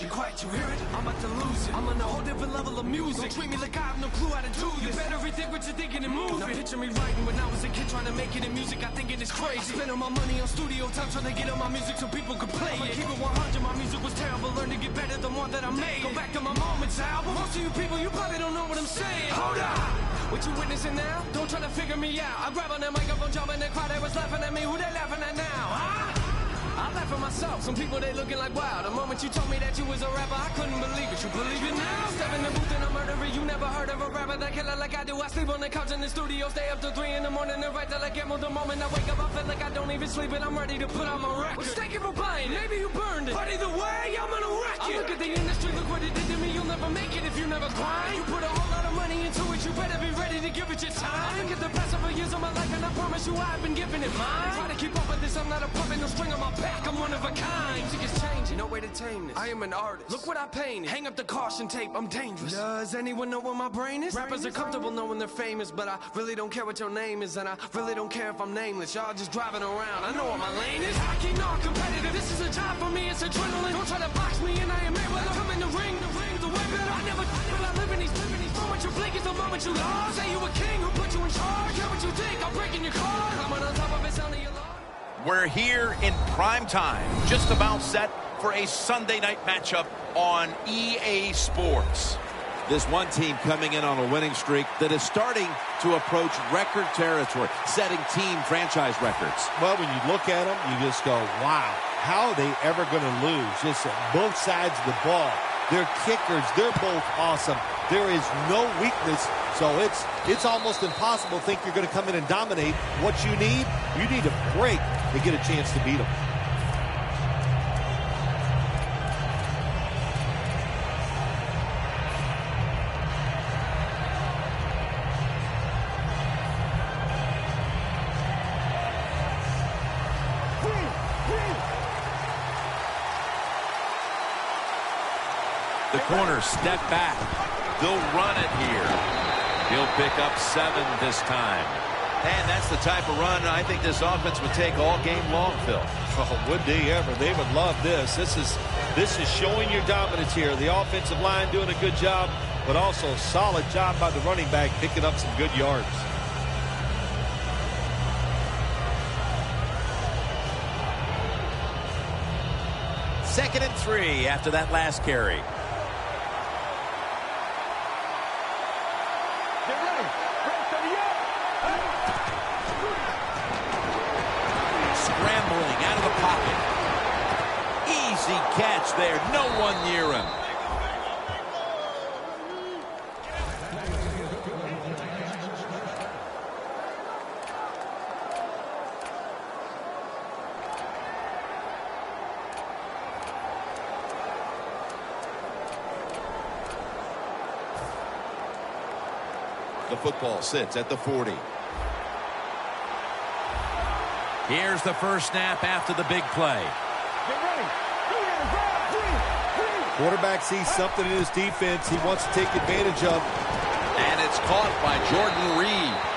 Be quiet, you hear it? I'm about to lose it. I'm on a whole different level of music. Don't treat me like I have no clue how to do this. You better rethink what you're thinking and move. Now picture me writing when I was a kid trying to make it in music. I think it is crazy. I spent all my money on studio time trying to get on my music so people could play it. Keep it 100, my music was terrible. Learn to get better the more that I made. Go back to my Moments album. Most of you people, you probably don't know what I'm saying. Hold up! What you witnessing now? Don't try to figure me out. I grab on that microphone, jump in the crowd, they was laughing at me. Who they laughing at now? Huh? I laugh at myself. Some people, they looking like, wow. The moment you told me that you was a rapper, I couldn't believe it. You believe it now? Step in the booth and I'm murderer. You never heard of a rapper that killer like I do. I sleep on the couch in the studio, stay up till 3 in the morning and write till I get more. The moment I wake up, I feel like I don't even sleep and I'm ready to put out my record. Well, thank you for buying it. Maybe you burned it. But either way, I'm gonna wreck it. I look at the industry, look what it did to me. You'll never make it if you never grind. You put a whole lot of money into it, you better be ready to give it your time. I look at the past several years of my life and I promise you I've been giving it mine. Try to keep up with this, I'm not a puppet, no string on my back. I'm one of a kind. Music is changing, no way to tame this. I am an artist. Look what I painted. Hang up the caution tape, I'm dangerous. Does anyone know where my brain is? Rappers are comfortable knowing they're famous, but I really don't care what your name is, and I really don't care if I'm nameless. Y'all just driving around. I know what my lane is. I keep not competitive. This is a job for me, it's adrenaline. Don't try to box me, and I am Mayweather. Come in the ring, the way better. I never, but I live in these. The moment you blink is the moment you lost. Say you a king who put you in charge. Care what you think, I'm breaking your car. Climbing on top of it, sounding your law. We're here in prime time, just about set for a Sunday night matchup on EA Sports. This one team coming in on a winning streak that is starting to approach record territory, setting team franchise records. Well, when you look at them, you just go, wow, how are they ever going to lose? Just both sides of the ball. They're kickers. They're both awesome. There is no weakness, so it's almost impossible to think you're going to come in and dominate. What you need a break to get a chance to beat them. The corner step back. They'll run it here. He'll pick up 7 this time. And that's the type of run I think this offense would take all game long, Phil. Oh, would they ever? They would love this. This is showing your dominance here. The offensive line doing a good job, but also a solid job by the running back picking up some good yards. Second and 3 after that last carry. Scrambling out of the pocket. Easy catch there. No one near him. The football sits at the 40. Here's the first snap after the big play. Quarterback sees something in his defense he wants to take advantage of. And it's caught by Jordan Reed.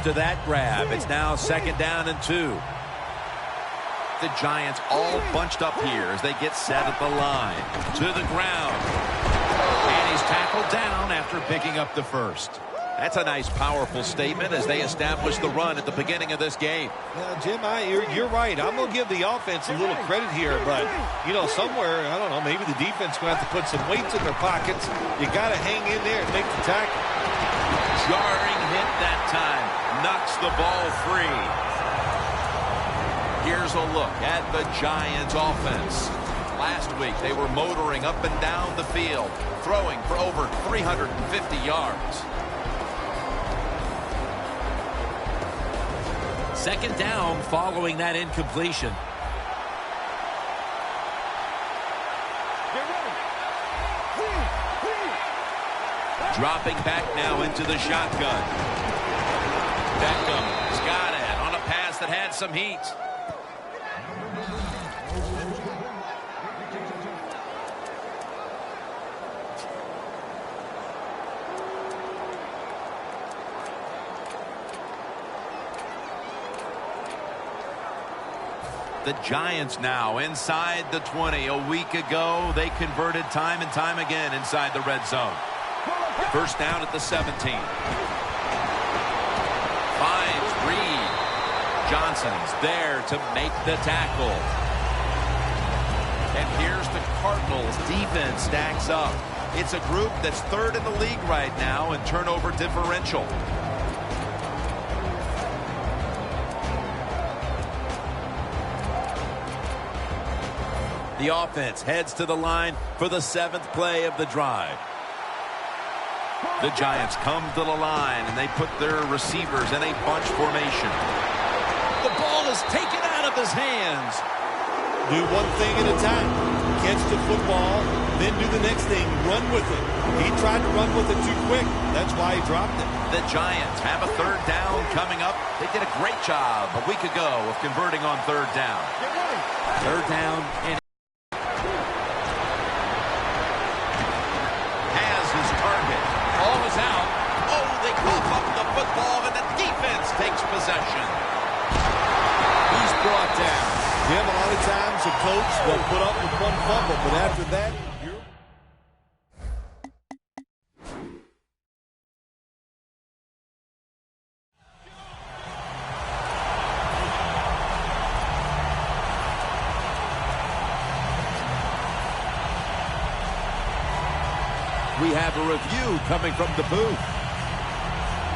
After that grab, it's now 2nd down and 2. The Giants all bunched up here as they get set at the line. To the ground. And he's tackled down after picking up the first. That's a nice, powerful statement as they establish the run at the beginning of this game. Well, Jim, you're right. I'm going to give the offense a little credit here, but, you know, somewhere, I don't know, maybe the defense will have to put some weights in their pockets. You got to hang in there and make the tackle. Jarring hit that time. Knocks the ball free. Here's a look at the Giants offense. Last week, they were motoring up and down the field, throwing for over 350 yards. 2nd down following that incompletion. Dropping back now into the shotgun. Beckham's got it on a pass that had some heat. The Giants now inside the 20. A week ago, they converted time and time again inside the red zone. First down at the 17. Finds Reed. Johnson's there to make the tackle. And here's the Cardinals defense stacks up. It's a group that's third in the league right now in turnover differential. The offense heads to the line for the 7th play of the drive. The Giants come to the line, and they put their receivers in a bunch formation. The ball is taken out of his hands. Do one thing at a time. Catch the football, then do the next thing. Run with it. He tried to run with it too quick. That's why he dropped it. The Giants have a 3rd down coming up. They did a great job a week ago of converting on 3rd down. 3rd down and out. Oh, they cough up the football, and the defense takes possession. He's brought down. Jim, a lot of times a coach will put up with one fumble, but after that, we have a review coming from the booth.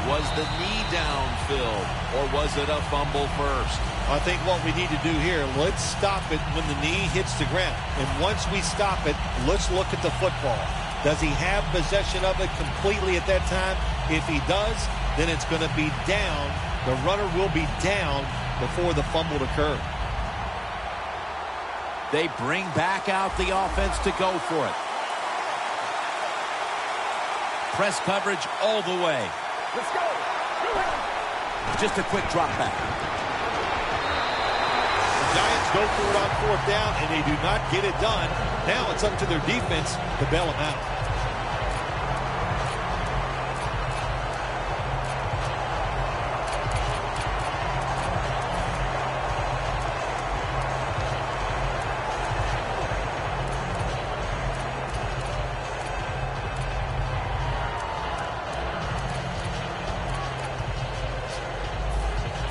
Was the knee downfield, or was it a fumble first? I think what we need to do here, let's stop it when the knee hits the ground. And once we stop it, let's look at the football. Does he have possession of it completely at that time? If he does, then it's going to be down. The runner will be down before the fumble occurred. They bring back out the offense to go for it. Press coverage all the way. Let's go. Just a quick drop back. The Giants go for it on 4th down, and they do not get it done. Now it's up to their defense to bail them out.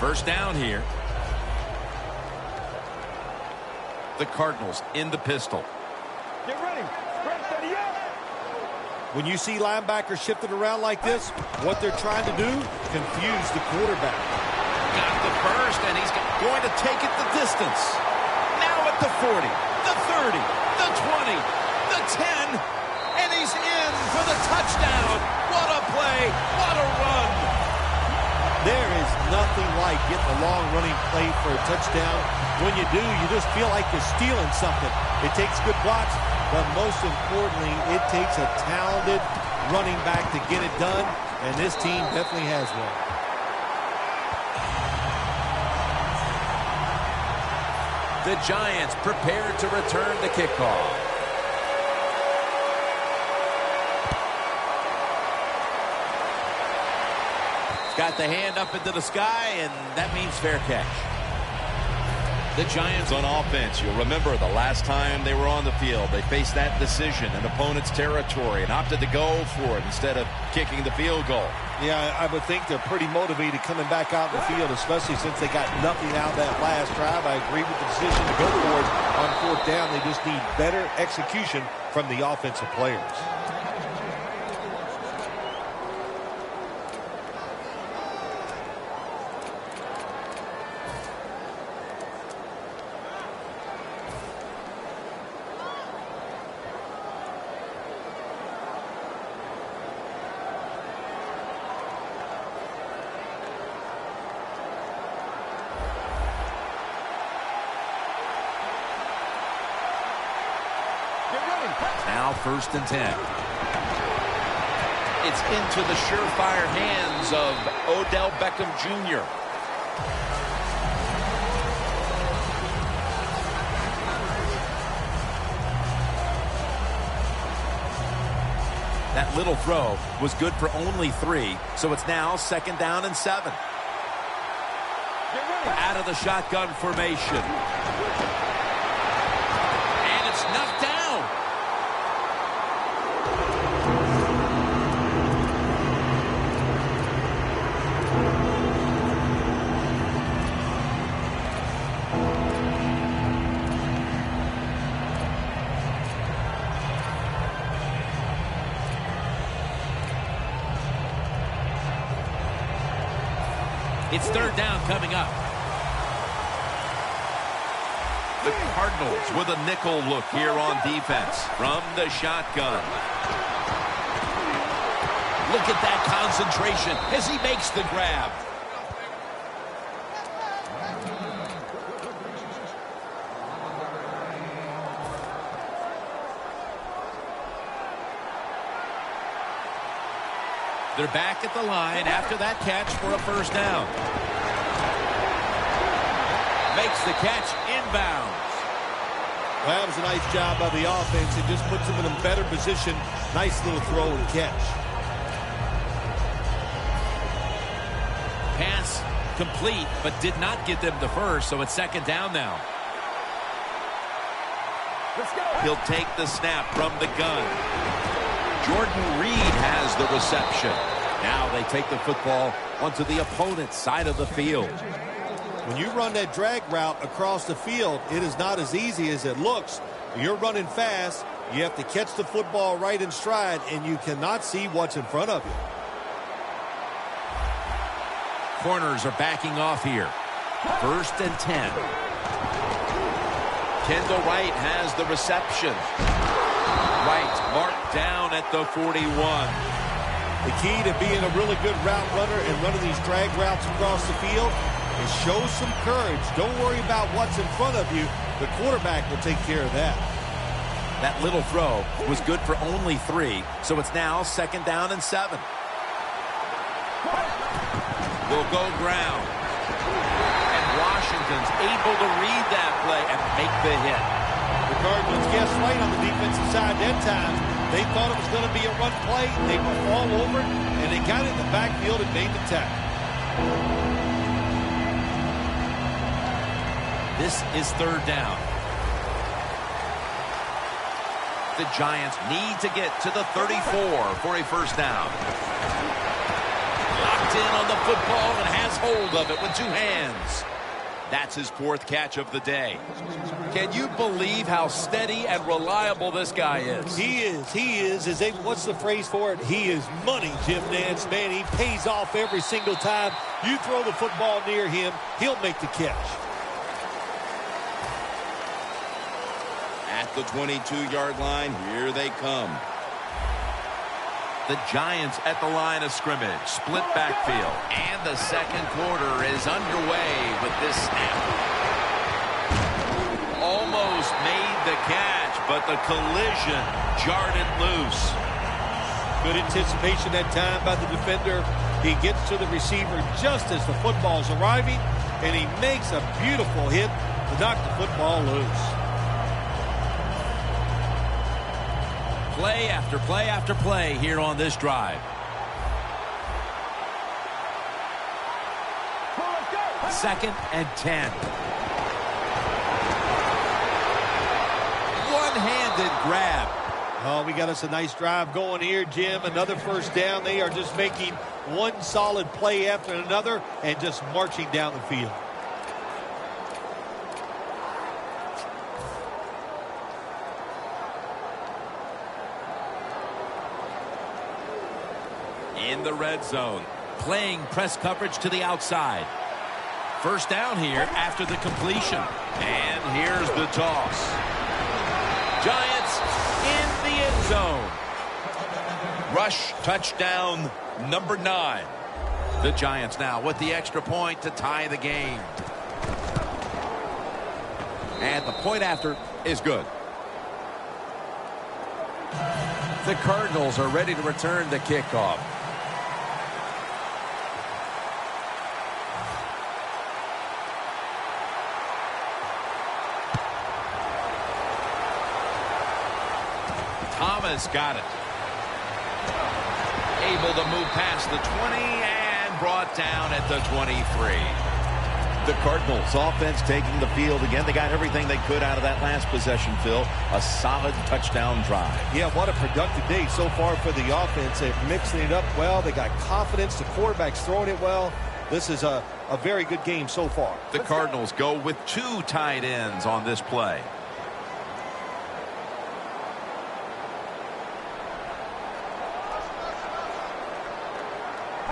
First down here. The Cardinals in the pistol. Get ready. Ready up. When you see linebackers shifted around like this, what they're trying to do, confuse the quarterback. Got the first, and he's going to take it the distance. Now at the 40, the 30, the 20, the 10, and he's in for the touchdown. What a play. What a run. There is nothing like getting a long running play for a touchdown. When you do, you just feel like you're stealing something. It takes good blocks, but most importantly, it takes a talented running back to get it done, and this team definitely has one. The Giants prepared to return the kickoff. Got the hand up into the sky, and that means fair catch. The Giants on offense. You'll remember the last time they were on the field, they faced that decision in opponent's territory and opted to go for it instead of kicking the field goal. Yeah, I would think they're pretty motivated coming back out in the field, especially since they got nothing out of that last drive. I agree with the decision to go for it on 4th down. They just need better execution from the offensive players. Now 1st and 10. It's into the surefire hands of Odell Beckham Jr. That little throw was good for only 3, so it's now 2nd down and 7. Out of the shotgun formation. And it's knocked down. It's 3rd down coming up. The Cardinals with a nickel look here on defense from the shotgun. Look at that concentration as he makes the grab. They're back at the line after that catch for a 1st down. Makes the catch inbounds. Well, that was a nice job by the offense. It just puts them in a better position. Nice little throw and catch. Pass complete, but did not get them to first, so it's 2nd down now. He'll take the snap from the gun. Jordan Reed has the reception. Now they take the football onto the opponent's side of the field. When you run that drag route across the field, it is not as easy as it looks. You're running fast. You have to catch the football right in stride, and you cannot see what's in front of you. Corners are backing off here. 1st and 10. Kendall Wright has the reception. Wright marked down at the 41. The key to being a really good route runner and running these drag routes across the field is show some courage. Don't worry about what's in front of you. The quarterback will take care of that. That little throw was good for only 3, so it's now 2nd down and 7. Will go ground. And Washington's able to read that play and make the hit. The Cardinals guessed right on the defensive side that time. They thought it was going to be a run play. They were all over it, and they got in the backfield and made the tackle. This is 3rd down. The Giants need to get to the 34 for a 1st down. Locked in on the football and has hold of it with 2 hands. That's his 4th catch of the day. Can you believe how steady and reliable this guy is? He is. He is. What's the phrase for it? He is money, Jim Nantz. Man, he pays off every single time. You throw the football near him, he'll make the catch. At the 22-yard line, here they come. The Giants at the line of scrimmage, split backfield, and the 2nd quarter is underway with this snap. Almost made the catch, but the collision jarred it loose. Good anticipation that time by the defender. He gets to the receiver just as the football's arriving, and he makes a beautiful hit to knock the football loose. Play after play after play here on this drive. 2nd and 10. One-handed grab. Oh, we got us a nice drive going here, Jim. Another 1st down. They are just making one solid play after another and just marching down the field. In the red zone, playing press coverage to the outside. 1st down here after the completion. And here's the toss. Giants in the end zone. Rush touchdown number 9. The Giants now with the extra point to tie the game. And the point after is good. The Cardinals are ready to return the kickoff. Thomas got it. Able to move past the 20 and brought down at the 23. The Cardinals offense taking the field again. They got everything they could out of that last possession, Phil. A solid touchdown drive. Yeah, what a productive day so far for the offense. They're mixing it up well. They got confidence. The quarterback's throwing it well. This is a very good game so far. The Cardinals go with 2 tight ends on this play.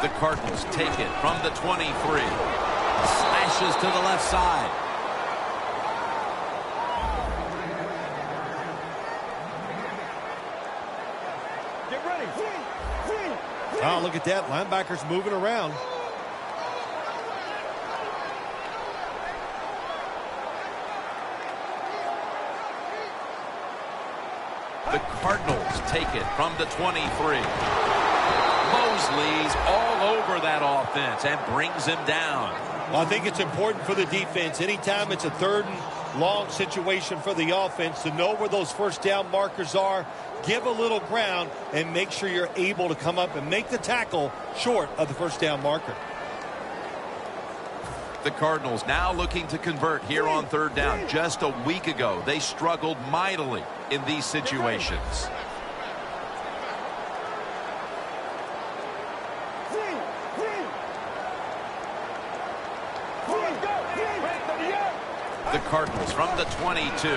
The Cardinals take it from the 23. Slashes to the left side. Get ready. Oh, look at that. Linebackers moving around. The Cardinals take it from the 23. Mosley's all over that offense and brings him down. I think it's important for the defense. Anytime it's a 3rd and long situation for the offense, to know where those first down markers are, give a little ground, and make sure you're able to come up and make the tackle short of the first down marker. The Cardinals now looking to convert here on 3rd down. Just a week ago, they struggled mightily in these situations. The Cardinals from the 22.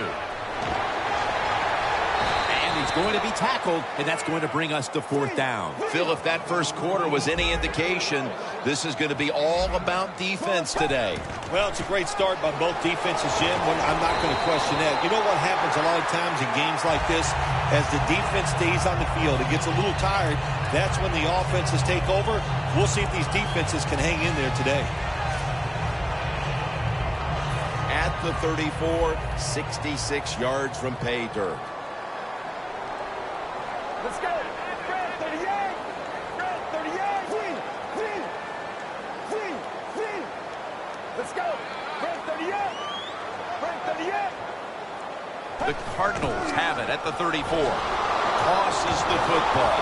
And he's going to be tackled, and that's going to bring us to 4th down. Phil, if that first quarter was any indication, this is going to be all about defense today. Well, it's a great start by both defenses, Jim. I'm not going to question that. You know what happens a lot of times in games like this? As the defense stays on the field, it gets a little tired. That's when the offenses take over. We'll see if these defenses can hang in there today. At the 34, 66 yards from pay dirt. Let's go. Red 38. Red 38. Let's go. Red 38. Red 38. The Cardinals have it at the 34. Tosses the football.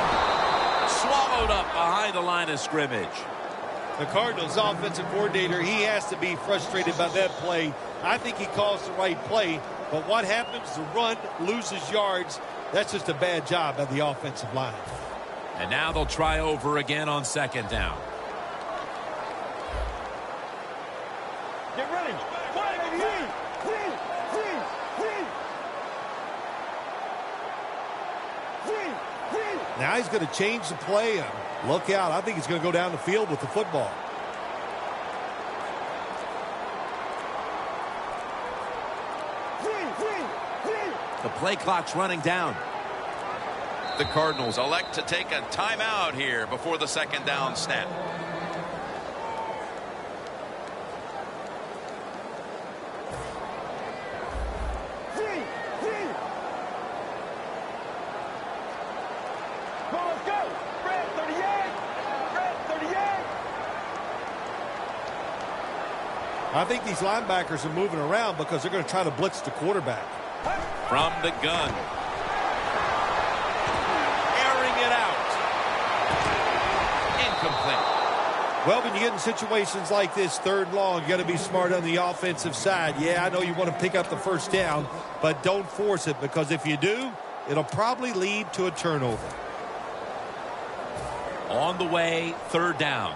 Swallowed up behind the line of scrimmage. The Cardinals offensive coordinator, he has to be frustrated by that play. I think he calls the right play, but what happens? The run loses yards. That's just a bad job by the offensive line. And now they'll try over again on 2nd down. Get ready. Now he's going to change the play, and look out. I think he's going to go down the field with the football. The play clock's running down. The Cardinals elect to take a timeout here before the 2nd down snap. I think these linebackers are moving around because they're going to try to blitz the quarterback. From the gun. Airing it out. Incomplete. Well, when you get in situations like this, 3rd and long, you got to be smart on the offensive side. Yeah, I know you want to pick up the first down, but don't force it, because if you do, it'll probably lead to a turnover. On the way, 3rd down.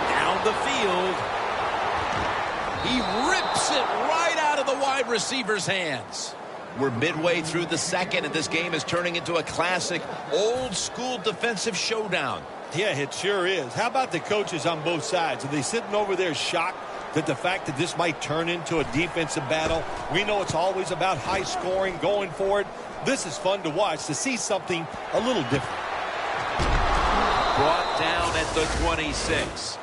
Down the field. He rips it right out of the wide receiver's hands. We're midway through the 2nd, and this game is turning into a classic old-school defensive showdown. Yeah, it sure is. How about the coaches on both sides? Are they sitting over there shocked that the fact that this might turn into a defensive battle? We know it's always about high scoring, going for it. This is fun to watch, to see something a little different. Brought down at the 26.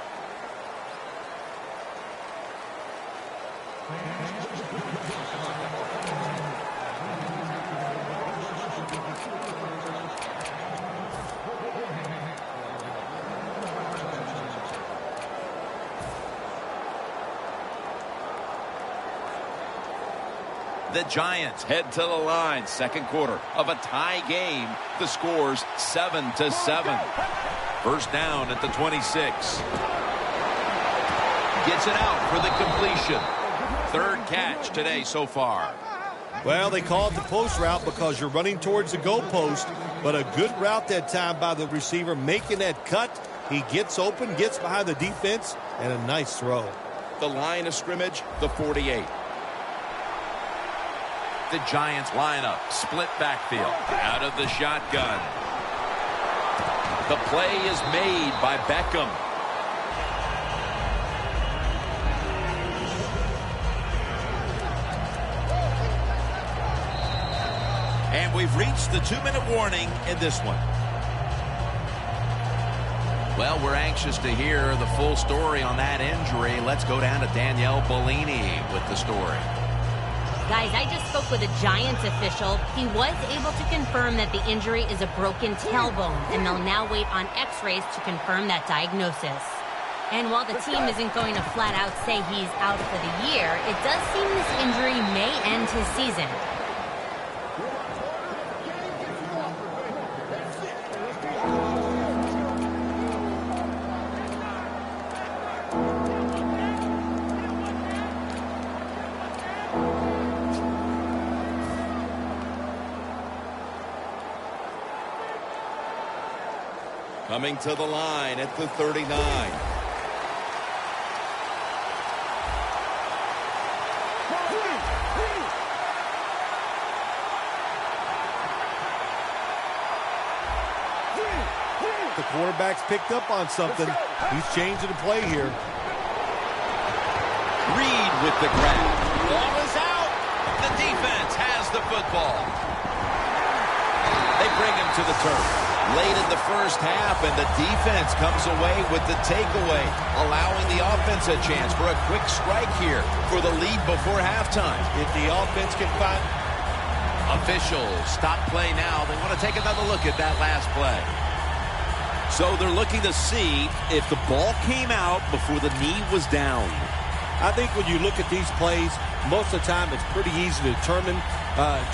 The Giants head to the line. Second quarter of a tie game. The score's 7-7. First down at the 26. Gets it out for the completion. Third catch today so far. Well, they call it the post route because you're running towards the goal post, but a good route that time by the receiver, making that cut. He gets open, gets behind the defense, and a nice throw. The line of scrimmage, the 48. The Giants line up, split backfield, out of the shotgun. The play is made by Beckham. And we've reached the 2-minute warning in this one. Well, we're anxious to hear the full story on that injury. Let's go down to Danielle Bellini with the story. Guys, I just spoke with a Giants official. He was able to confirm that the injury is a broken tailbone, and they'll now wait on x-rays to confirm that diagnosis. And while the team isn't going to flat out say he's out for the year, it does seem this injury may end his season. Coming to the line at the 39. The quarterback's picked up on something. He's changing the play here. Reed with the grab. Ball is out. The defense has the football. They bring him to the turf. Late in the first half, and the defense comes away with the takeaway, allowing the offense a chance for a quick strike here for the lead before halftime. If the offense can find... Officials stop play now. They want to take another look at that last play. So they're looking to see if the ball came out before the knee was down. I think when you look at these plays, most of the time it's pretty easy to determine.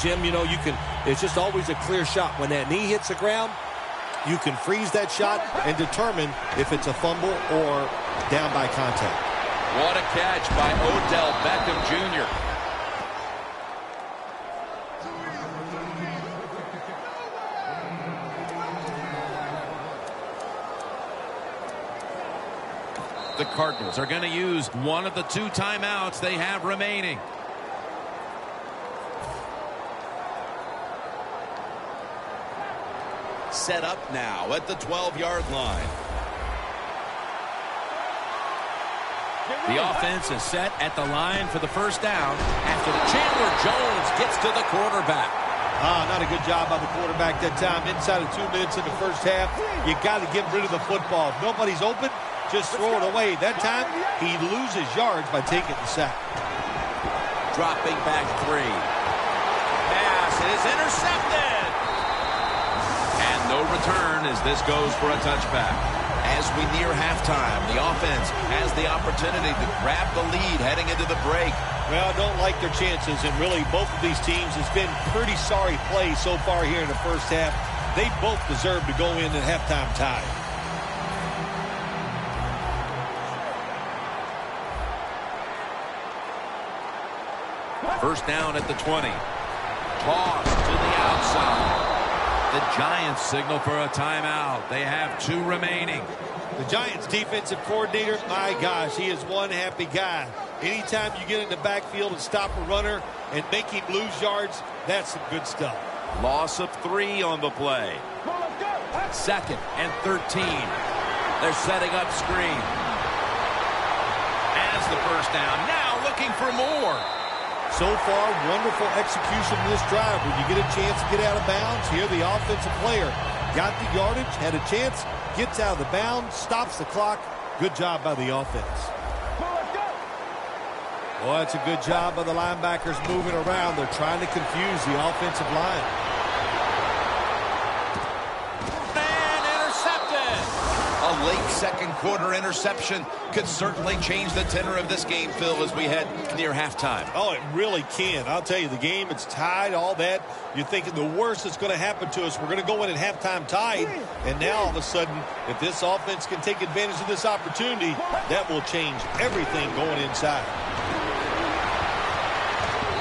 Jim, you know, it's just always a clear shot. When that knee hits the ground, you can freeze that shot and determine if it's a fumble or down by contact. What a catch by Odell Beckham Jr. The Cardinals are going to use one of the 2 timeouts they have remaining. Set up now at the 12-yard line. The offense is set at the line for the first down after the Chandler Jones gets to the quarterback. Not a good job by the quarterback that time. Inside of 2 minutes in the first half, you got to get rid of the football. If nobody's open, just throw it away. That time, he loses yards by taking the sack. Dropping back 3. Pass is intercepted. And no return as this goes for a touchback. As we near halftime, the offense has the opportunity to grab the lead heading into the break. Well, I don't like their chances, and really both of these teams has been pretty sorry play so far here in the first half. They both deserve to go in at halftime tied. First down at the 20. Toss to the outside. The Giants signal for a timeout. They have 2 remaining. The Giants defensive coordinator, my gosh, he is one happy guy. Anytime you get in the backfield and stop a runner and make him lose yards, that's some good stuff. Loss of 3 on the play. 2nd and 13. They're setting up screen. As the first down. Now looking for more. So far, wonderful execution in this drive. When you get a chance to get out of bounds, here the offensive player got the yardage, had a chance, gets out of the bound, stops the clock. Good job by the offense. Well, that's a good job by the linebackers moving around. They're trying to confuse the offensive line. A late second quarter interception could certainly change the tenor of this game, Phil, as we head near halftime. Oh, it really can. I'll tell you, the game, it's tied, all that. You're thinking the worst that's going to happen to us. We're going to go in at halftime tied. And now, all of a sudden, if this offense can take advantage of this opportunity, that will change everything going inside.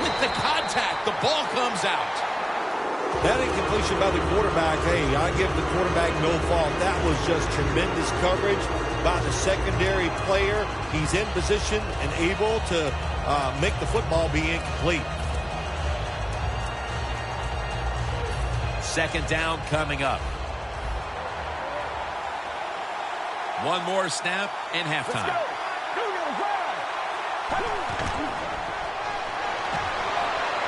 With the contact, the ball comes out. That incompletion by the quarterback, hey, I give the quarterback no fault. That was just tremendous coverage by the secondary player. He's in position and able to make the football be incomplete. Second down coming up. One more snap in halftime.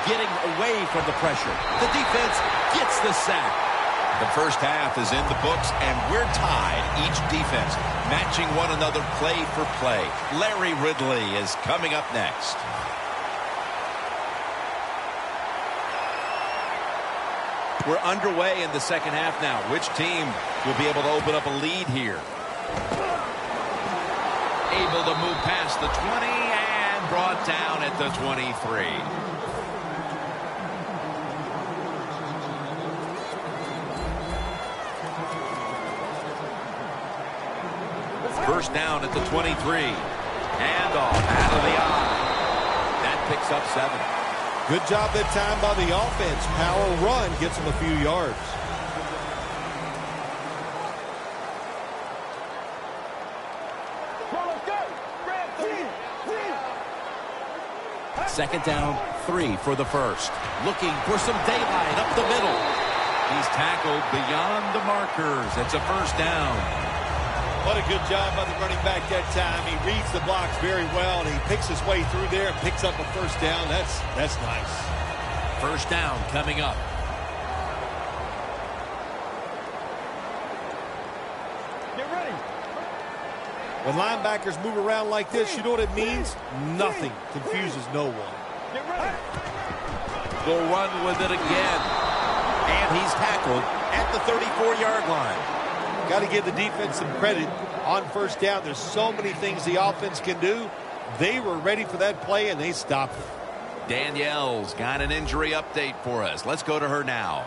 Getting away from the pressure. The defense gets the sack. The first half is in the books, and we're tied. Each defense matching one another play for play. Larry Ridley is coming up next. We're underway in the second half now. Which team will be able to open up a lead here? Able to move past the 20 and brought down at the 23. First down at the 23. Handoff out of the eye. That picks up 7. Good job that time by the offense. Power run gets them a few yards. Second down, 3 for the first. Looking for some daylight up the middle. He's tackled beyond the markers. It's a first down. What a good job by the running back that time. He reads the blocks very well, and he picks his way through there and picks up a first down. That's nice. First down coming up. Get ready. When linebackers move around like this, you know what it means? Nothing confuses no one. Get ready. They'll run with it again. And he's tackled at the 34-yard line. Got to give the defense some credit on first down. There's so many things the offense can do. They were ready for that play, and they stopped it. Danielle's got an injury update for us. Let's go to her now.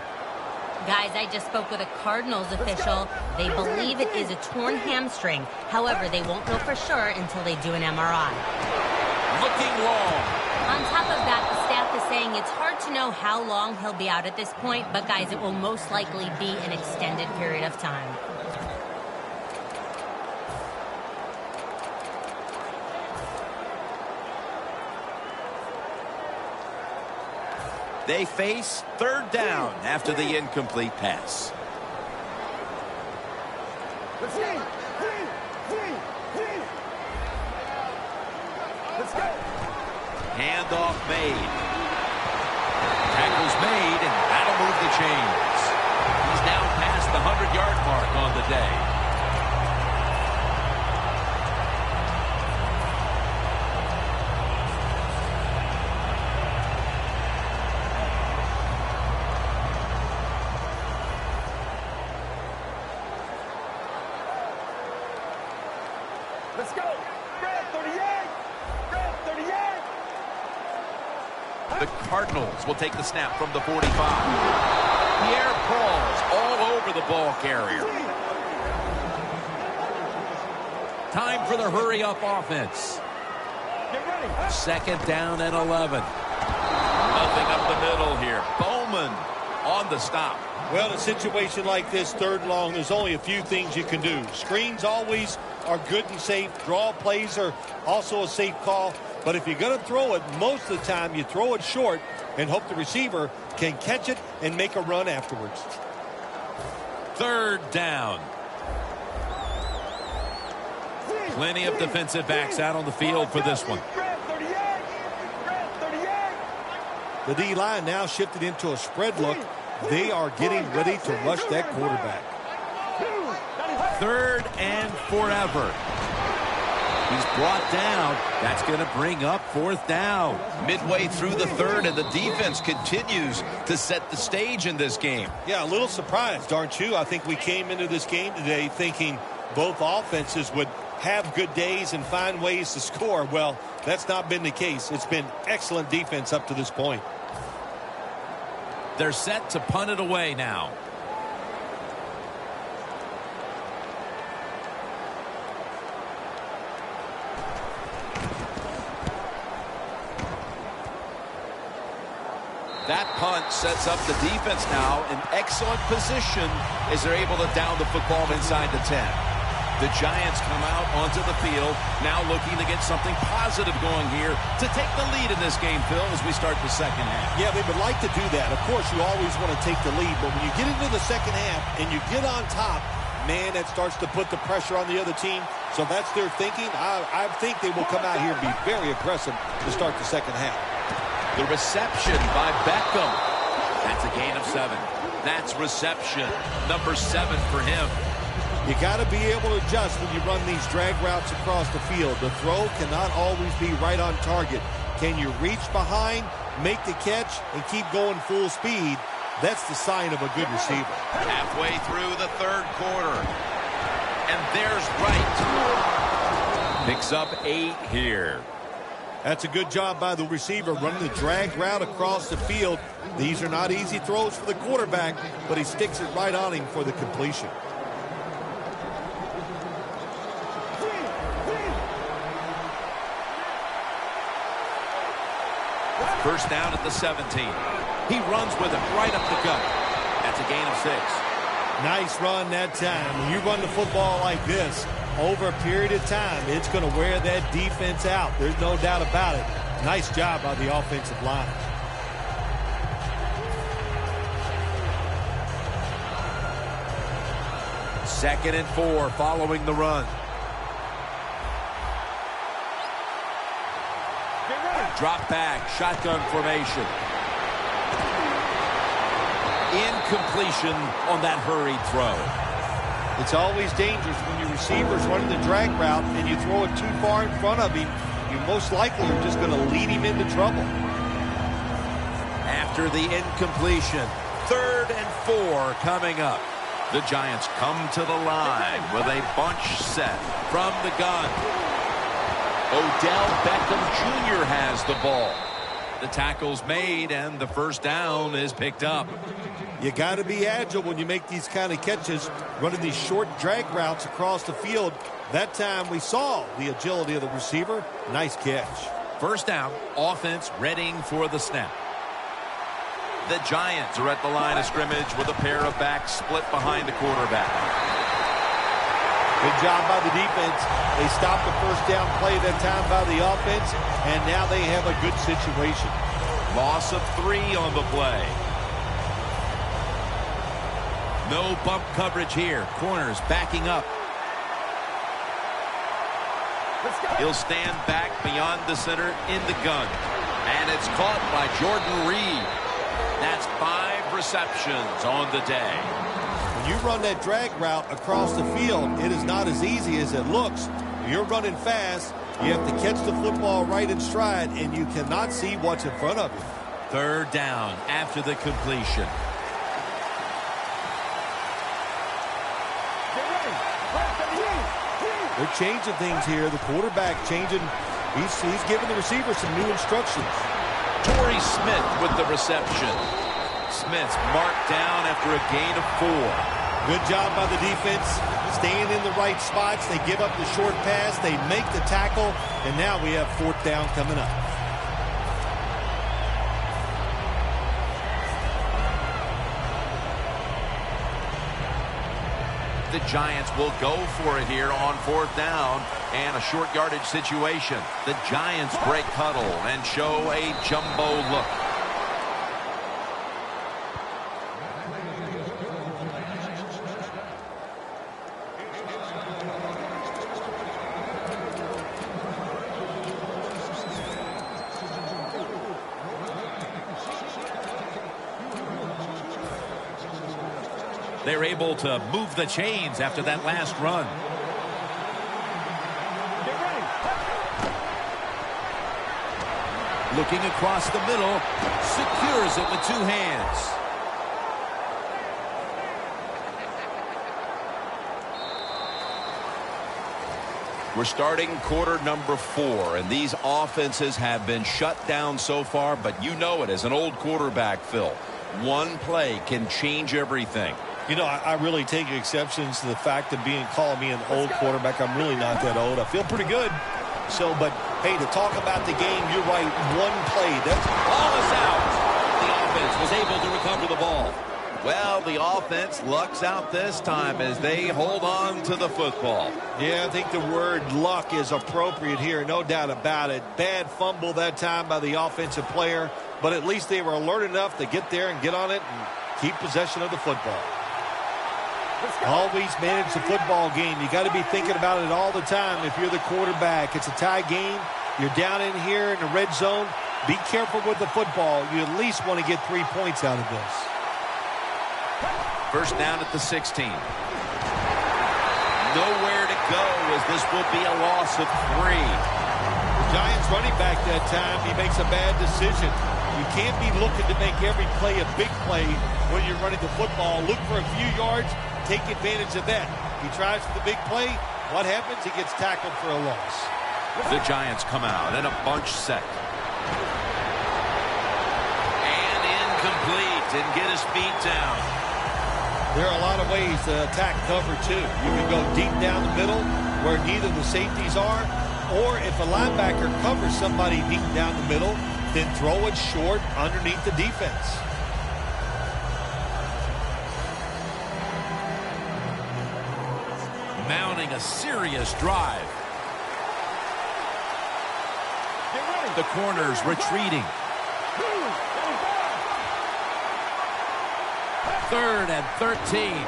Guys, I just spoke with a Cardinals official. They believe it is a torn hamstring. However, they won't know for sure until they do an MRI. Looking long. On top of that, the staff is saying it's hard to know how long he'll be out at this point, but guys, it will most likely be an extended period of time. They face third down after the incomplete pass. Let's go. Let's go. Handoff made. Tackle's made, and that'll move the chains. He's now past the 100-yard mark on the day. Let's go. Red 38. Red 38. The Cardinals will take the snap from the 45. Pierre Paul's all over the ball carrier. Time for the hurry-up offense. Get ready. Second down and 11. Nothing up the middle here. Bowman on the stop. Well, in a situation like this, third and long, there's only a few things you can do. Screens always are good and safe. Draw plays are also a safe call. But if you're going to throw it, most of the time you throw it short and hope the receiver can catch it and make a run afterwards. Third down. Plenty of defensive backs out on the field for this one. The D-line now shifted into a spread look. They are getting ready to rush that quarterback. 3rd and forever. He's brought down. That's going to bring up 4th down. Midway through the 3rd, and the defense continues to set the stage in this game. Yeah, a little surprised, aren't you? I think we came into this game today thinking both offenses would have good days and find ways to score. Well, that's not been the case. It's been excellent defense up to this point. They're set to punt it away now. That punt sets up the defense now in excellent position as they're able to down the football inside the 10. The Giants come out onto the field, now looking to get something positive going here to take the lead in this game, Phil, as we start the second half. Yeah, they would like to do that. Of course, you always want to take the lead, but when you get into the second half and you get on top, man, that starts to put the pressure on the other team. So that's their thinking. I think they will come out here and be very aggressive to start the second half. The reception by Beckham. That's a gain of 7. That's reception number 7 for him. You got to be able to adjust when you run these drag routes across the field. The throw cannot always be right on target. Can you reach behind, make the catch, and keep going full speed? That's the sign of a good receiver. Halfway through the 3rd quarter. And there's Wright. Picks up 8 here. That's a good job by the receiver running the drag route across the field. These are not easy throws for the quarterback, but he sticks it right on him for the completion. First down at the 17. He runs with it right up the gut. That's a gain of 6. Nice run that time. When you run the football like this, over a period of time, it's going to wear that defense out. There's no doubt about it. Nice job by the offensive line. Second and 4 following the run. Drop back, shotgun formation. Incompletion on that hurried throw. It's always dangerous when your receiver's running the drag route and you throw it too far in front of him. You most likely are just going to lead him into trouble. After the incompletion, 3rd and 4 coming up. The Giants come to the line with a bunch set from the gun. Odell Beckham Jr. has the ball. The tackle's made and the first down is picked up. You got to be agile when you make these kind of catches, running these short drag routes across the field. That time we saw the agility of the receiver. Nice catch. First down, offense readying for the snap. The Giants are at the line of scrimmage with a pair of backs split behind the quarterback. Good job by the defense. They stopped the first down play that time by the offense, and now they have a good situation. Loss of 3 on the play. No bump coverage here. Corners backing up. He'll stand back beyond the center in the gun. And it's caught by Jordan Reed. That's 5 receptions on the day. When you run that drag route across the field, it is not as easy as it looks. You're running fast. You have to catch the football right in stride, and you cannot see what's in front of you. 3rd down after the completion. They're changing things here. The quarterback changing. He's giving the receiver some new instructions. Torrey Smith with the reception. Smith's marked down after a gain of 4. Good job by the defense. Staying in the right spots. They give up the short pass. They make the tackle. And now we have 4th down coming up. The Giants will go for it here on 4th down and a short yardage situation. The Giants break huddle and show a jumbo look. They're able to move the chains after that last run. Looking across the middle, secures it with 2 hands. We're starting quarter number 4, and these offenses have been shut down so far, but you know it as an old quarterback, Phil. One play can change everything. You know, I really take exceptions to the fact of calling me an old quarterback. I'm really not that old. I feel pretty good. So, but, hey, to talk about the game, you're right, one play. That's ball is out. The offense was able to recover the ball. Well, the offense lucks out this time as they hold on to the football. Yeah, I think the word luck is appropriate here, no doubt about it. Bad fumble that time by the offensive player, but at least they were alert enough to get there and get on it and keep possession of the football. Always manage the football game. You got to be thinking about it all the time if you're the quarterback. It's a tie game. You're down in here in the red zone. Be careful with the football. You at least want to get 3 points out of this. First down at the 16. Nowhere to go as this will be a loss of 3. The Giants running back that time, he makes a bad decision. You can't be looking to make every play a big play when you're running the football. Look for a few yards, take advantage of that. He tries for the big play. What happens? He gets tackled for a loss. The Giants come out in a bunch set. And incomplete. Didn't get his feet down. There are a lot of ways to attack cover, too. You can go deep down the middle where neither the safeties are, or if a linebacker covers somebody deep down the middle, then throw it short underneath the defense. Mounting a serious drive. The corners retreating. 3rd and 13.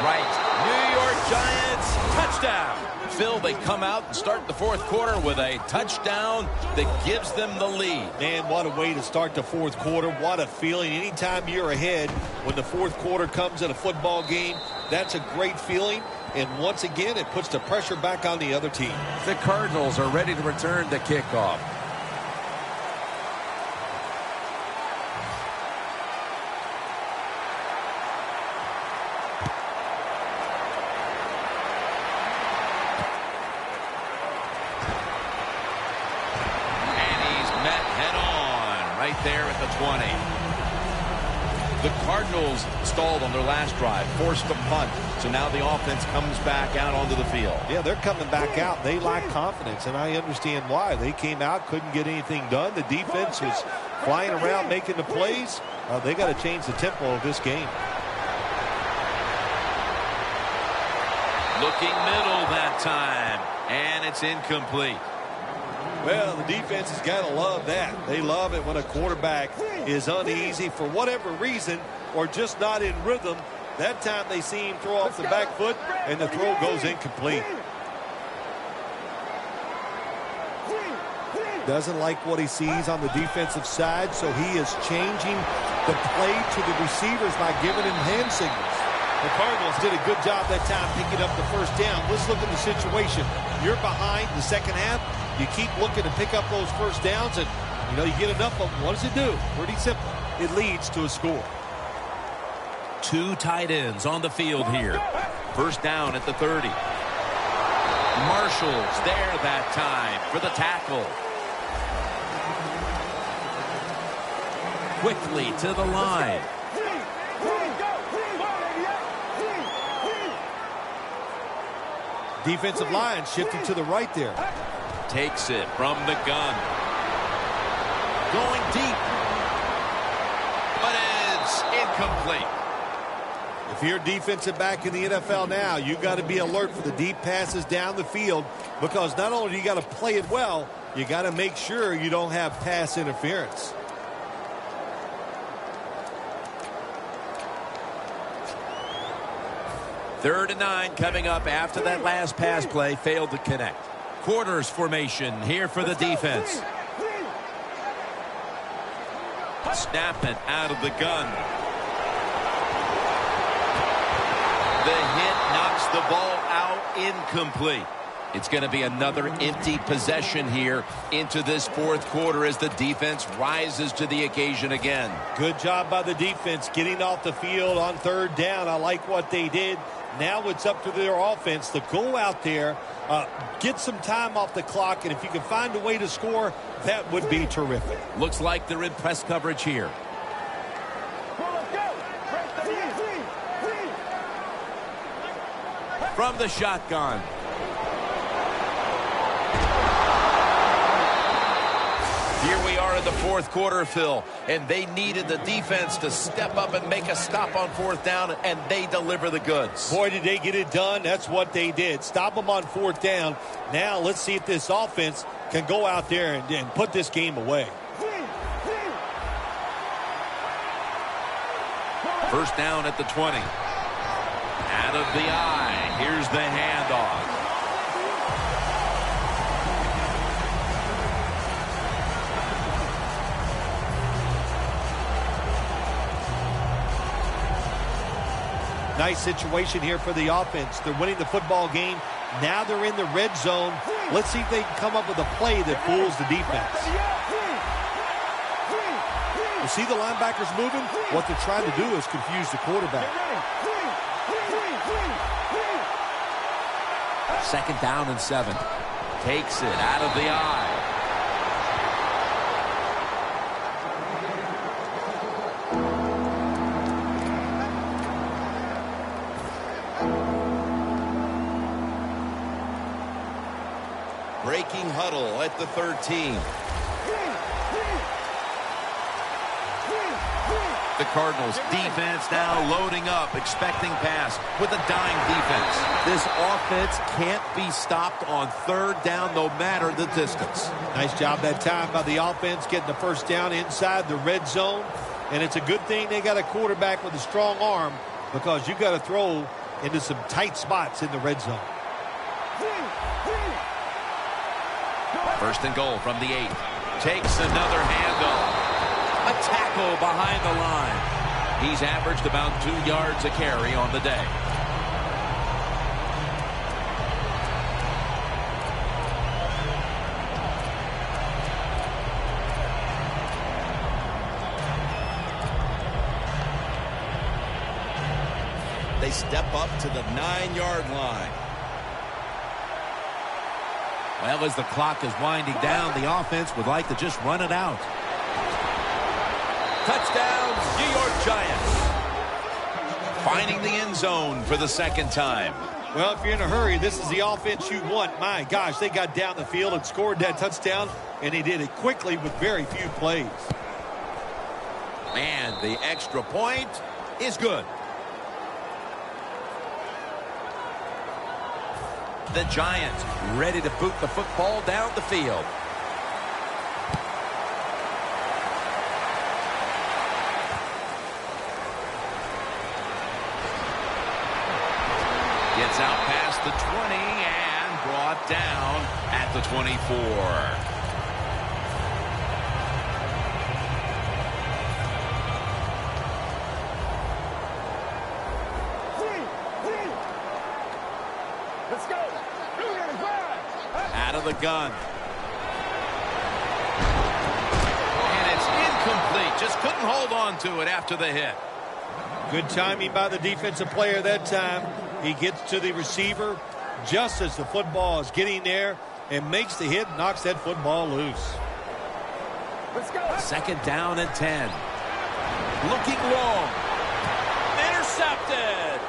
Right. New York Giants, touchdown. Phil, they come out and start the 4th quarter with a touchdown that gives them the lead. Man, what a way to start the 4th quarter. What a feeling. Anytime you're ahead when the 4th quarter comes in a football game, that's a great feeling. And once again, it puts the pressure back on the other team. The Cardinals are ready to return the kickoff. There at the 20. The Cardinals stalled on their last drive, forced a punt, so now the offense comes back out onto the field. Yeah, they're coming back out. They lack confidence, and I understand why. They came out, couldn't get anything done. The defense was flying around making the plays. They got to change the tempo of this game. Looking middle that time, and it's incomplete. Well, the defense has got to love that. They love it when a quarterback is uneasy for whatever reason or just not in rhythm. That time they see him throw off the back foot, and the throw goes incomplete. Doesn't like what he sees on the defensive side, so he is changing the play to the receivers by giving him hand signals. The Cardinals did a good job that time picking up the first down. Let's look at the situation. You're behind the second half. You keep looking to pick up those first downs, and, you know, you get enough of them. What does it do? Pretty simple. It leads to a score. 2 tight ends on the field here. First down at the 30. Marshall's there that time for the tackle. Quickly to the line. Defensive line shifting to the right there. Takes it from the gun. Going deep. But it's incomplete. If you're a defensive back in the NFL now, you've got to be alert for the deep passes down the field, because not only do you got to play it well, you got to make sure you don't have pass interference. Third and 9 coming up after that last pass play failed to connect. Quarters formation here for the defense. Snapping out of the gun. The hit knocks the ball out incomplete. It's going to be another empty possession here into this fourth quarter as the defense rises to the occasion again. Good job by the defense getting off the field on third down. I like what they did. Now it's up to their offense to go out there, get some time off the clock, and if you can find a way to score, that would be terrific. Looks like they're in press coverage here. From the shotgun. Here we are in the fourth quarter, Phil, and they needed the defense to step up and make a stop on fourth down, and they deliver the goods. Boy, did they get it done. That's what they did. Stop them on fourth down. Now let's see if this offense can go out there and put this game away. First down at the 20. Out of the eye. Here's the handoff. Nice situation here for the offense. They're winning the football game. Now they're in the red zone. Let's see if they can come up with a play that fools the defense. You see the linebackers moving? What they're trying to do is confuse the quarterback. Second down and 7. Takes it out of the eye. Breaking huddle at the 13. The Cardinals defense now loading up, expecting pass with a dying defense. This offense can't be stopped on third down no matter the distance. Nice job that time by the offense getting the first down inside the red zone. And it's a good thing they got a quarterback with a strong arm because you got to throw into some tight spots in the red zone. First and goal from the 8. Takes another handoff. A tackle behind the line. He's averaged about 2 yards a carry on the day. They step up to the 9-yard line. Well, as the clock is winding down, the offense would like to just run it out. Touchdown, New York Giants. Finding the end zone for the second time. Well, if you're in a hurry, this is the offense you want. My gosh, they got down the field and scored that touchdown, and they did it quickly with very few plays. And the extra point is good. The Giants ready to boot the football down the field. Gets out past the 20 and brought down at the 24. Out of the gun. And it's incomplete. Just couldn't hold on to it after the hit. Good timing by the defensive player that time. He gets to the receiver just as the football is getting there and makes the hit, knocks that football loose. Let's go. Second down and 10. Looking long. Intercepted.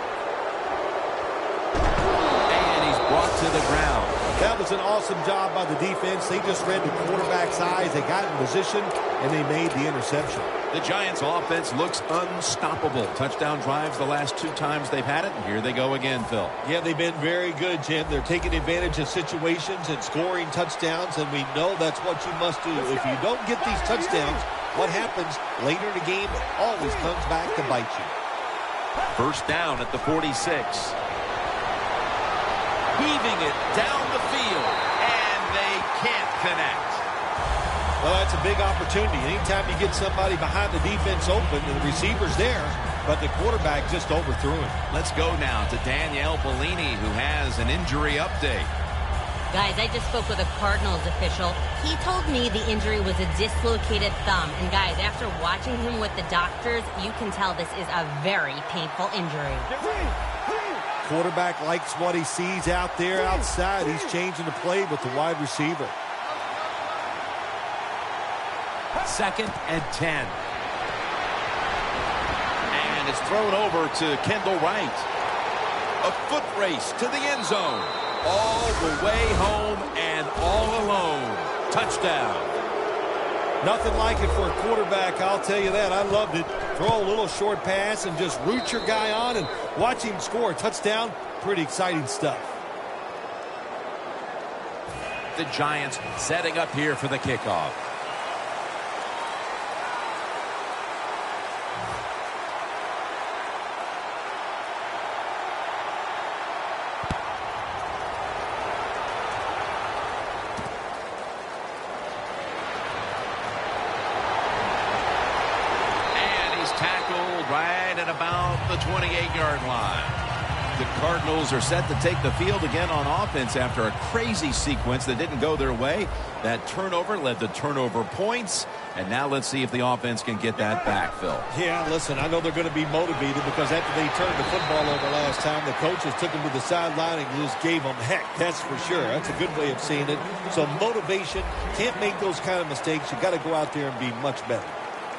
And he's brought to the ground. That was an awesome job by the defense. They just read the quarterback's eyes. They got in position, and they made the interception. The Giants' offense looks unstoppable. Touchdown drives the last 2 times they've had it, and here they go again, Phil. Yeah, they've been very good, Jim. They're taking advantage of situations and scoring touchdowns, and we know that's what you must do. If you don't get these touchdowns, what happens later in the game always comes back to bite you. First down at the 46. Heaving it down the field, and they can't connect. Well, that's a big opportunity. Anytime you get somebody behind the defense open and the receiver's there, but the quarterback just overthrew him. Let's go now to Danielle Bellini, who has an injury update. Guys, I just spoke with a Cardinals official. He told me the injury was a dislocated thumb. And guys, after watching him with the doctors, you can tell this is a very painful injury. Quarterback likes what he sees out there outside. He's changing the play with the wide receiver. 2nd and 10. And it's thrown over to Kendall Wright. A foot race to the end zone. All the way home and all alone. Touchdown. Nothing like it for a quarterback, I'll tell you that. I loved it. Throw a little short pass and just root your guy on and watch him score a touchdown. Pretty exciting stuff. The Giants setting up here for the kickoff. Right at about the 28-yard line. The Cardinals are set to take the field again on offense after a crazy sequence that didn't go their way. That turnover led to turnover points. And now let's see if the offense can get that back, Phil. Yeah, listen, I know they're going to be motivated because after they turned the football over last time, the coaches took them to the sideline and just gave them heck. That's for sure. That's a good way of seeing it. So motivation, can't make those kind of mistakes. You got to go out there and be much better.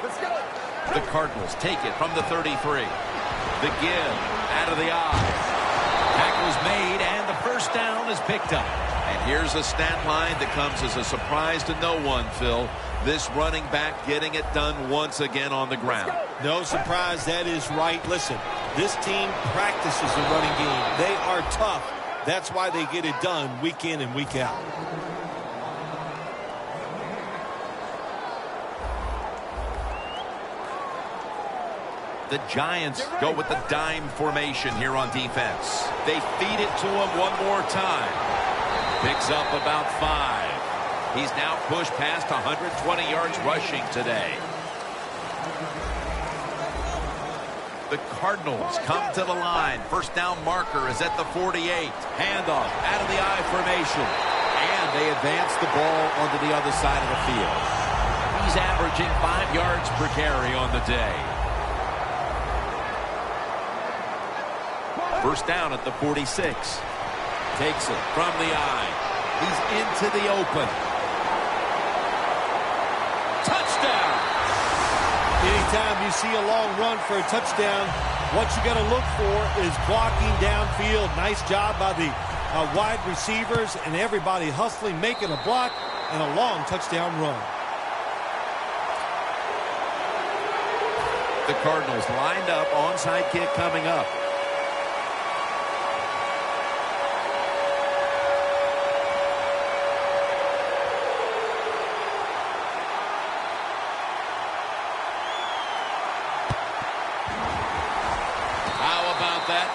Let's go. The Cardinals take it from the 33. The give out of the eye. Tackle's made, and the first down is picked up. And here's a stat line that comes as a surprise to no one, Phil. This running back getting it done once again on the ground. No surprise, that is right. Listen, this team practices the running game. They are tough. That's why they get it done week in and week out. The Giants go with the dime formation here on defense. They feed it to him one more time. Picks up about 5. He's now pushed past 120 yards rushing today. The Cardinals come to the line. First down marker is at the 48. Handoff out of the I formation. And they advance the ball onto the other side of the field. He's averaging 5 yards per carry on the day. First down at the 46. Takes it from the eye. He's into the open. Touchdown! Anytime you see a long run for a touchdown, what you got to look for is blocking downfield. Nice job by the wide receivers and everybody hustling, making a block, and a long touchdown run. The Cardinals lined up, onside kick coming up.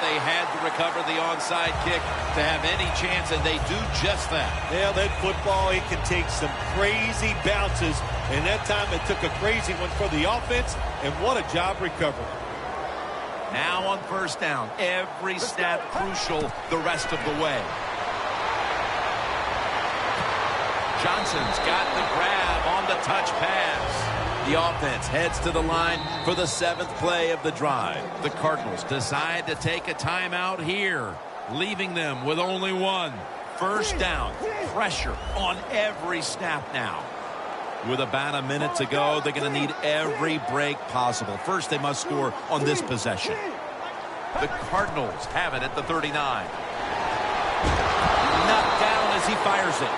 They had to recover the onside kick to have any chance, and they do just that. Yeah, that football, it can take some crazy bounces, and that time it took a crazy one for the offense, and what a job recovering. Now on first down, every snap crucial the rest of the way. Johnson's got the grab on the touch pass. The offense heads to the line for the 7th play of the drive. The Cardinals decide to take a timeout here, leaving them with only one. First down, pressure on every snap now. With about a minute to go, they're going to need every break possible. First, they must score on this possession. The Cardinals have it at the 39. Knocked down as he fires it.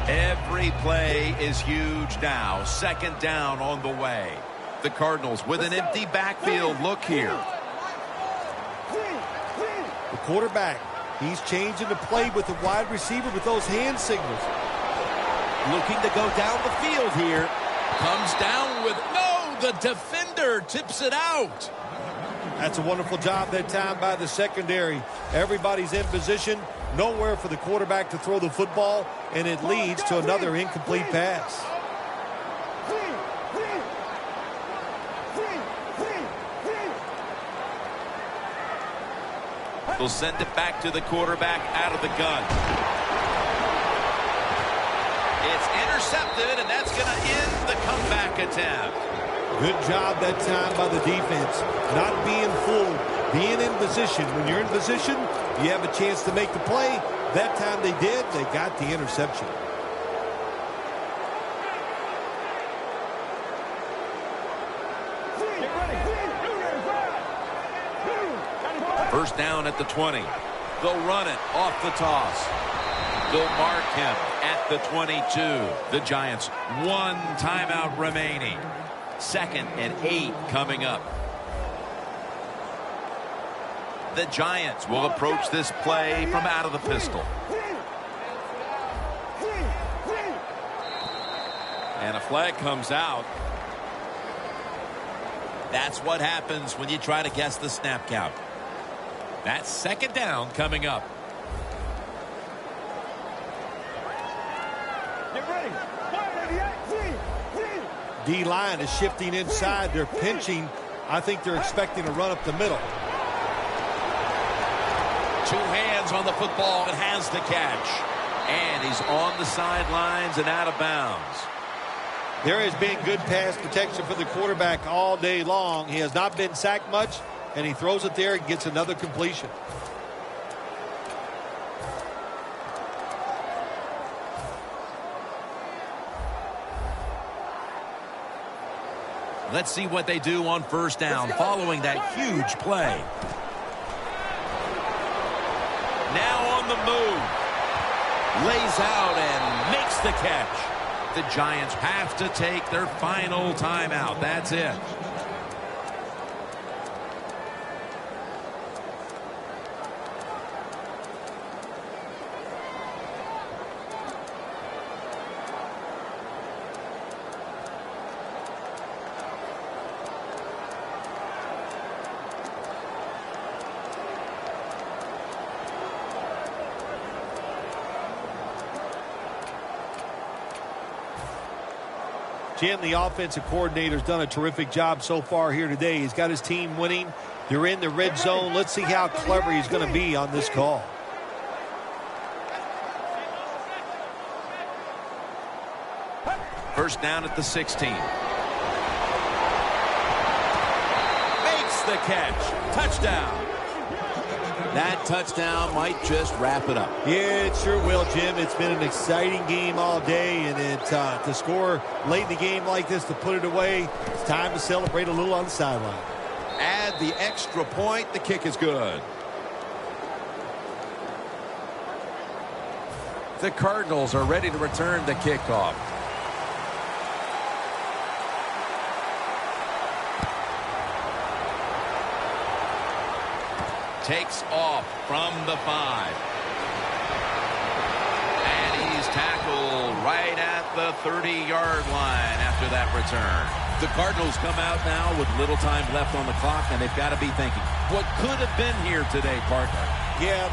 Every play is huge now. Second down on the way. The Cardinals with an empty backfield look here. The quarterback He's changing the play with the wide receiver with those hand signals. Looking to go down the field here. Comes down with, no, the defender tips it out. That's a wonderful job that time by the secondary. Everybody's in position, nowhere for the quarterback to throw the football, and it leads to another incomplete pass. They'll send it back to the quarterback out of the gun. It's intercepted, and that's going to end the comeback attempt. Good job that time by the defense. Not being fooled, being in position. When you're in position, you have a chance to make the play. That time they did. They got the interception. First down at the 20. They'll run it off the toss. They'll mark him at the 22. The Giants, 1 timeout remaining. 2nd and 8 coming up. The Giants will approach this play from out of the pistol. And a flag comes out. That's what happens when you try to guess the snap count. That's 2nd down coming up. Get ready. D-line is shifting inside. They're pinching. I think they're expecting a run up the middle. 2 hands on the football and has the catch. And he's on the sidelines and out of bounds. There has been good pass protection for the quarterback all day long. He has not been sacked much, and he throws it there and gets another completion. Let's see what they do on first down following that huge play. Now on the move. Lays out and makes the catch. The Giants have to take their final timeout. That's it. Jim, the offensive coordinator's done a terrific job so far here today. He's got his team winning. They're in the red zone. Let's see how clever he's going to be on this call. First down at the 16. Makes the catch. Touchdown. That touchdown might just wrap it up. Yeah, it sure will, Jim. It's been an exciting game all day, and to score late in the game like this, to put it away, it's time to celebrate a little on the sideline. Add the extra point. The kick is good. The Cardinals are ready to return the kickoff. Takes off from the 5. And he's tackled right at the 30-yard line after that return. The Cardinals come out now with little time left on the clock, and they've got to be thinking, what could have been here today, partner? Yeah,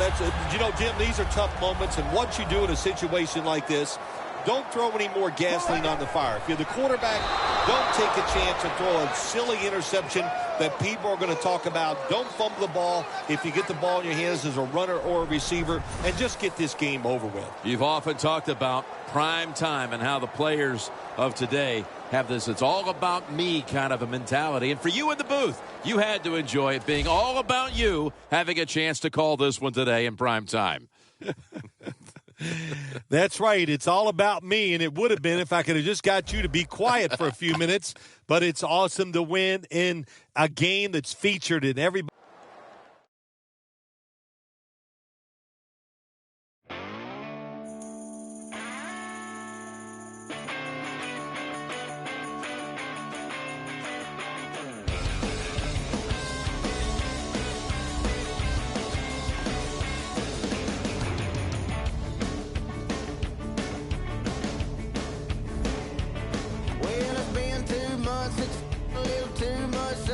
Jim, these are tough moments, and what you do in a situation like this, don't throw any more gasoline on the fire. If you're the quarterback, don't take a chance and throw a silly interception that people are going to talk about. Don't fumble the ball if you get the ball in your hands as a runner or a receiver, and just get this game over with. You've often talked about prime time and how the players of today have this "it's all about me" kind of a mentality. And for you in the booth, you had to enjoy it being all about you, having a chance to call this one today in prime time. That's right. It's all about me, and it would have been if I could have just got you to be quiet for a few minutes. But it's awesome to win in a game that's featured in everybody.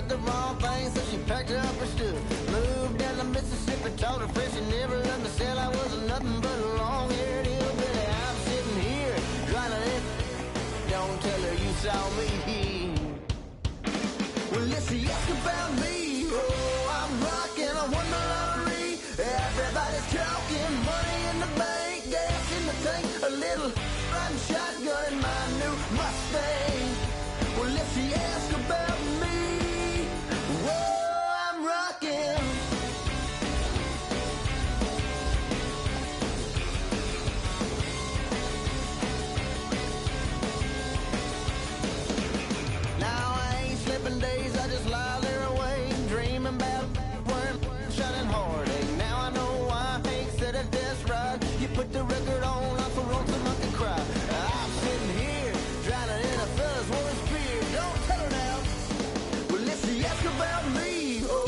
said the wrong thing, so she packed up her stuff. Moved down to Mississippi, told her friend she never understood I was nothing but a long-haired hillbilly. I'm sitting here, trying to live. Don't tell her you saw me. Well, Lissy, ask about me. Oh, I'm rocking, I won the lottery. Everybody's talking, money in the bank, gas in the tank, a little riding shotgun in my new Mustang. Well, Lissy, ask about me. Whoa, I'm rocking. Now I ain't slipping days, I just lie there awake, dreaming about worm, shining heartache. Now I know why Hank said it, that's right. You put the record on, I'm so wrong, some I can cry. I'm sitting here, drowning in a fella's warmest beer. Don't tell her now. Well, Lissy, ask about me. Oh,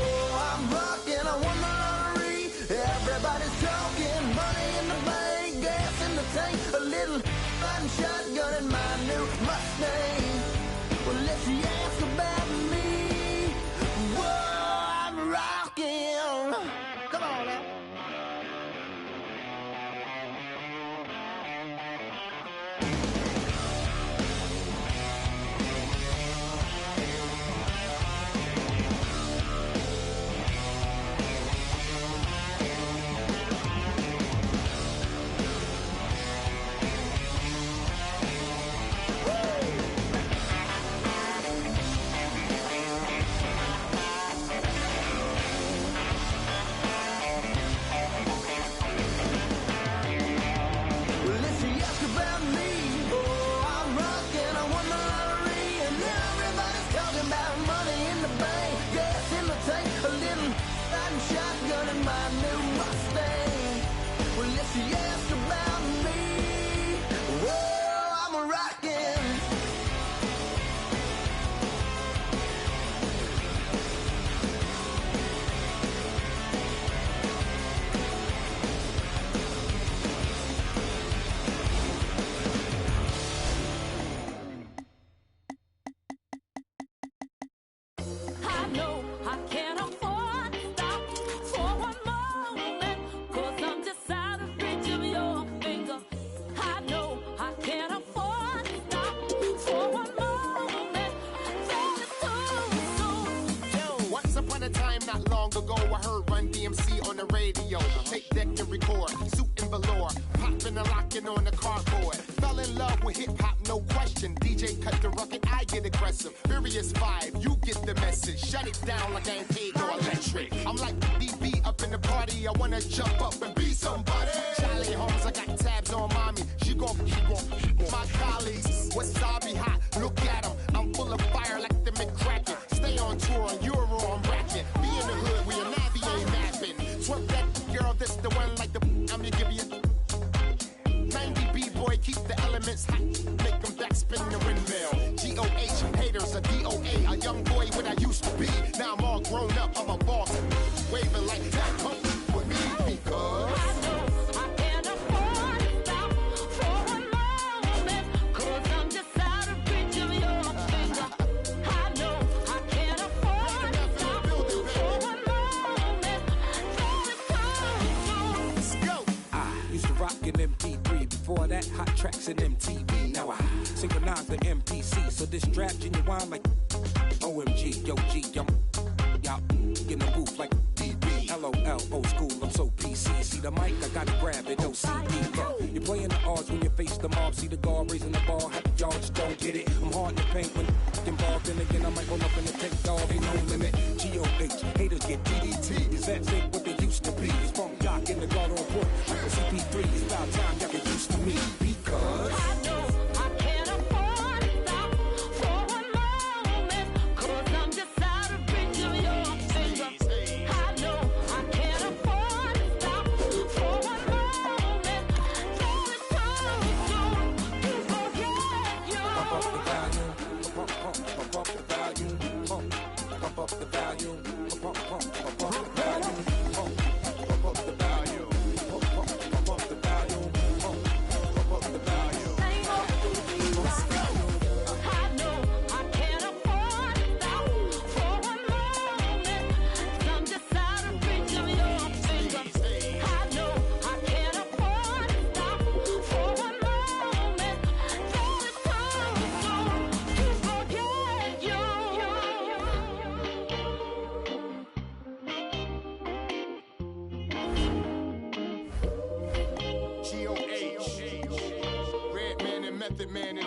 I'm rocking, I won the lottery. Everybody's talking, money in the bank, gas in the tank, a little riding shotgun in my new Mustang. Well, Lissy, ask about me. Whoa, I'm rocking. Come on now. Well, Lissy, ask about me. Oh, I'm rocking, I won the lottery, and now everybody's talking about money in the bank, gas in the tank, a little riding shotgun in my new Mustang. Well, Lissy, ask about me. Whoa, I'm rocking. I know I can't afford to stop for one moment, 'cause I'm just out of reach of your finger. I know I can't afford to stop for one moment. That is too soon. Yo, once upon a time, not long ago, I heard Run DMC on the radio. Take deck and record, suit and velour, popping and locking on the cardboard. Fell in love with hip hop, no question. DJ cut the ruckus, I get aggressive. Furious 5, you get the message. Shut it down like I ain't paid no electric. I'm like DB up in the party, I wanna jump up and be somebody. Charlie Holmes, I got tabs on mommy. She gon' my colleagues, wasabi hot, look at them. I'm full of fire like the McCracken. Stay on tour on Euro, I'm racking. Be in the hood where your navy ain't napping. Twerk that girl, this the one like the I'ma give you 90 B-boy, keep the elements hot. Make them backspin the windmill. G-O-H, haters, a D-O-A. A young boy what I used to be. Now I'm all grown up, I'm a boss. Waving like that, come with me because I know I can't afford to stop for one moment, 'cause I'm just out of reach of your finger. I know I can't afford to stop for one moment. That is too soon. let's go. I used to rock an MP3. Before that, hot tracks and MTV. Now I synchronize the MPC. So this strap genuine like OMG, yo G, y'all in the booth like DB. LOL, old school, I'm so PC. See the mic, I gotta grab it, OCD. You're playing the odds when you face the mob. See the guard raising the ball, happy y'all just don't get it. I'm hard to paint when involved. And again, I might roll up in the tank, dog, ain't no limit. G-O-H, haters get DDT. Is that ain't what they used to be? It's funk doc in the guard on port. CP3, it's about time y'all get used to me. Because I know I can't afford to stop for one moment, 'cause I'm just out of reach of your finger. I know I can't afford to stop for one moment. That is too soon to forget you. pump up the volume, pump up the volume, pump up the volume, pump up the volume, pump up the volume, pump up the volume, pump up the volume. I know I can't afford to stop for one man